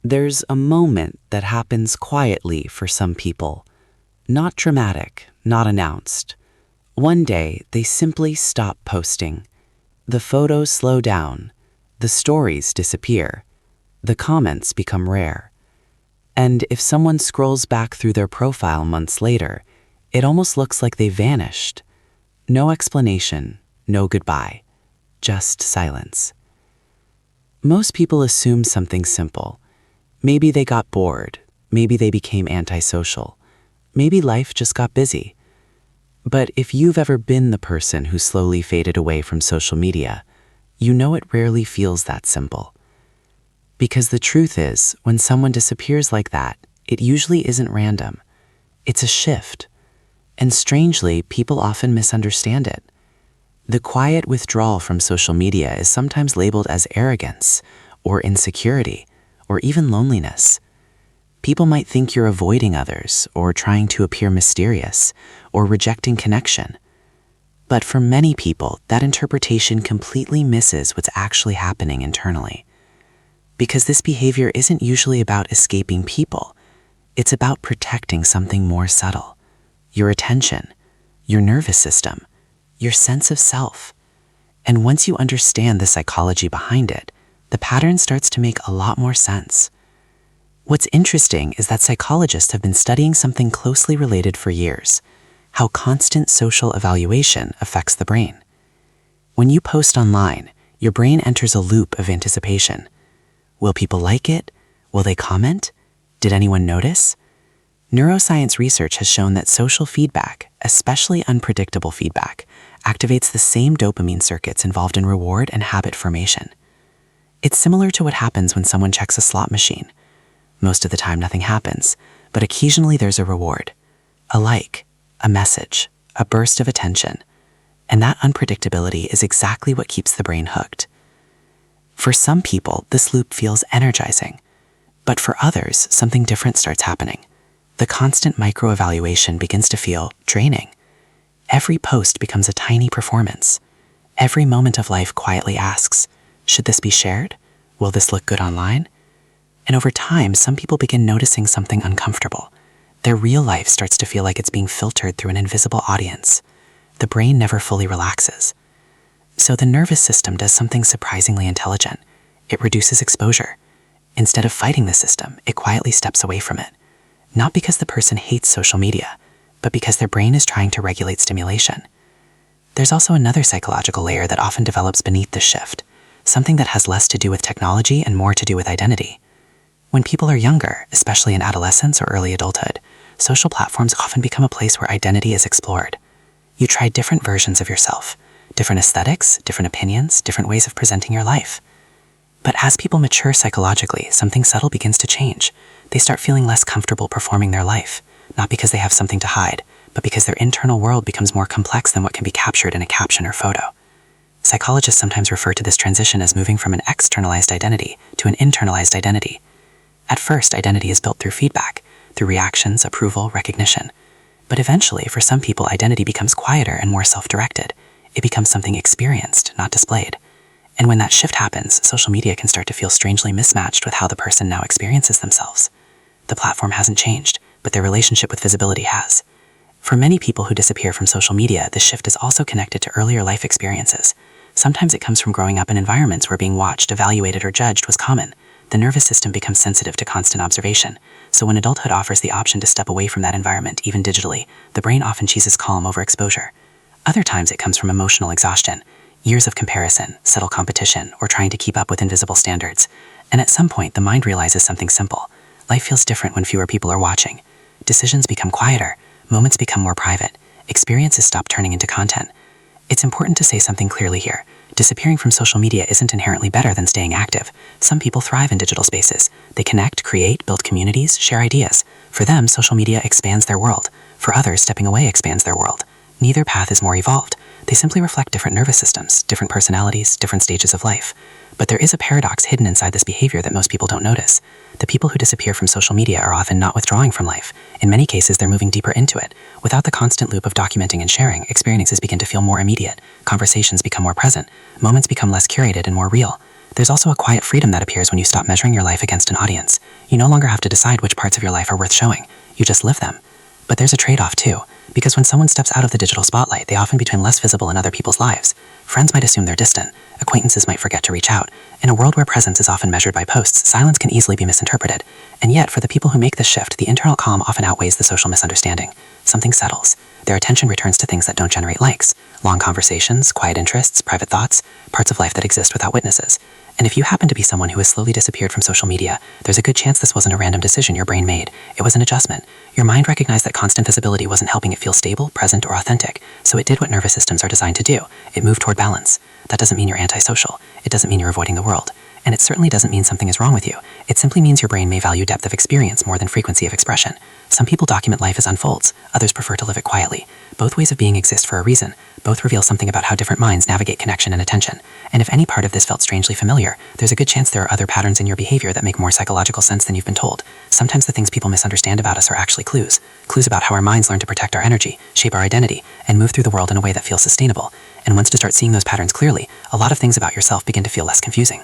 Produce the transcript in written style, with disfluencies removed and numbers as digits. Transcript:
There's a moment that happens quietly for some people. Not dramatic, not announced. One day, they simply stop posting. The photos slow down. The stories disappear. The comments become rare. And if someone scrolls back through their profile months later, it almost looks like they vanished. No explanation, no goodbye, just silence. Most people assume something simple. Maybe they got bored. Maybe they became antisocial. Maybe life just got busy. But if you've ever been the person who slowly faded away from social media, you know it rarely feels that simple. Because the truth is, when someone disappears like that, it usually isn't random. It's a shift. And strangely, people often misunderstand it. The quiet withdrawal from social media is sometimes labeled as arrogance, or insecurity, or even loneliness. People might think you're avoiding others, or trying to appear mysterious, or rejecting connection. But for many people, that interpretation completely misses what's actually happening internally. Because this behavior isn't usually about escaping people. It's about protecting something more subtle. Your attention, your nervous system, your sense of self. And once you understand the psychology behind it, the pattern starts to make a lot more sense. What's interesting is that psychologists have been studying something closely related for years: how constant social evaluation affects the brain. When you post online, your brain enters a loop of anticipation. Will people like it? Will they comment? Did anyone notice? Neuroscience research has shown that social feedback, especially unpredictable feedback, activates the same dopamine circuits involved in reward and habit formation. It's similar to what happens when someone checks a slot machine. Most of the time nothing happens, but occasionally there's a reward. A like, a message, a burst of attention. And that unpredictability is exactly what keeps the brain hooked. For some people, this loop feels energizing. But for others, something different starts happening. The constant micro-evaluation begins to feel draining. Every post becomes a tiny performance. Every moment of life quietly asks, should this be shared? Will this look good online? And over time, some people begin noticing something uncomfortable. Their real life starts to feel like it's being filtered through an invisible audience. The brain never fully relaxes. So the nervous system does something surprisingly intelligent. It reduces exposure. Instead of fighting the system, it quietly steps away from it. Not because the person hates social media, but because their brain is trying to regulate stimulation. There's also another psychological layer that often develops beneath this shift, something that has less to do with technology and more to do with identity. When people are younger, especially in adolescence or early adulthood, social platforms often become a place where identity is explored. You try different versions of yourself, different aesthetics, different opinions, different ways of presenting your life. But as people mature psychologically, something subtle begins to change. They start feeling less comfortable performing their life, not because they have something to hide, but because their internal world becomes more complex than what can be captured in a caption or photo. Psychologists sometimes refer to this transition as moving from an externalized identity to an internalized identity. At first, identity is built through feedback, through reactions, approval, recognition. But eventually, for some people, identity becomes quieter and more self-directed. It becomes something experienced, not displayed. And when that shift happens, social media can start to feel strangely mismatched with how the person now experiences themselves. The platform hasn't changed, but their relationship with visibility has. For many people who disappear from social media, this shift is also connected to earlier life experiences. Sometimes it comes from growing up in environments where being watched, evaluated, or judged was common. The nervous system becomes sensitive to constant observation. So when adulthood offers the option to step away from that environment, even digitally, the brain often chooses calm over exposure. Other times it comes from emotional exhaustion, years of comparison, subtle competition, or trying to keep up with invisible standards. And at some point, the mind realizes something simple. Life feels different when fewer people are watching. Decisions become quieter, moments become more private, experiences stop turning into content. It's important to say something clearly here. Disappearing from social media isn't inherently better than staying active. Some people thrive in digital spaces. They connect, create, build communities, share ideas. For them, social media expands their world. For others, stepping away expands their world. Neither path is more evolved. They simply reflect different nervous systems, different personalities, different stages of life. But there is a paradox hidden inside this behavior that most people don't notice. The people who disappear from social media are often not withdrawing from life. In many cases, they're moving deeper into it. Without the constant loop of documenting and sharing, experiences begin to feel more immediate. Conversations become more present. Moments become less curated and more real. There's also a quiet freedom that appears when you stop measuring your life against an audience. You no longer have to decide which parts of your life are worth showing. You just live them. But there's a trade-off too, because when someone steps out of the digital spotlight, they often become less visible in other people's lives. Friends might assume they're distant. Acquaintances might forget to reach out. In a world where presence is often measured by posts, silence can easily be misinterpreted. And yet, for the people who make this shift, the internal calm often outweighs the social misunderstanding. Something settles. Their attention returns to things that don't generate likes. Long conversations, quiet interests, private thoughts, parts of life that exist without witnesses. And if you happen to be someone who has slowly disappeared from social media, there's a good chance this wasn't a random decision your brain made. It was an adjustment. Your mind recognized that constant visibility wasn't helping it feel stable, present, or authentic, so it did what nervous systems are designed to do. It moved toward balance. That doesn't mean you're antisocial. It doesn't mean you're avoiding the world. And it certainly doesn't mean something is wrong with you. It simply means your brain may value depth of experience more than frequency of expression. Some people document life as unfolds. Others prefer to live it quietly. Both ways of being exist for a reason. Both reveal something about how different minds navigate connection and attention. And if any part of this felt strangely familiar, there's a good chance there are other patterns in your behavior that make more psychological sense than you've been told. Sometimes the things people misunderstand about us are actually clues. Clues about how our minds learn to protect our energy, shape our identity, and move through the world in a way that feels sustainable. And once you start seeing those patterns clearly, a lot of things about yourself begin to feel less confusing.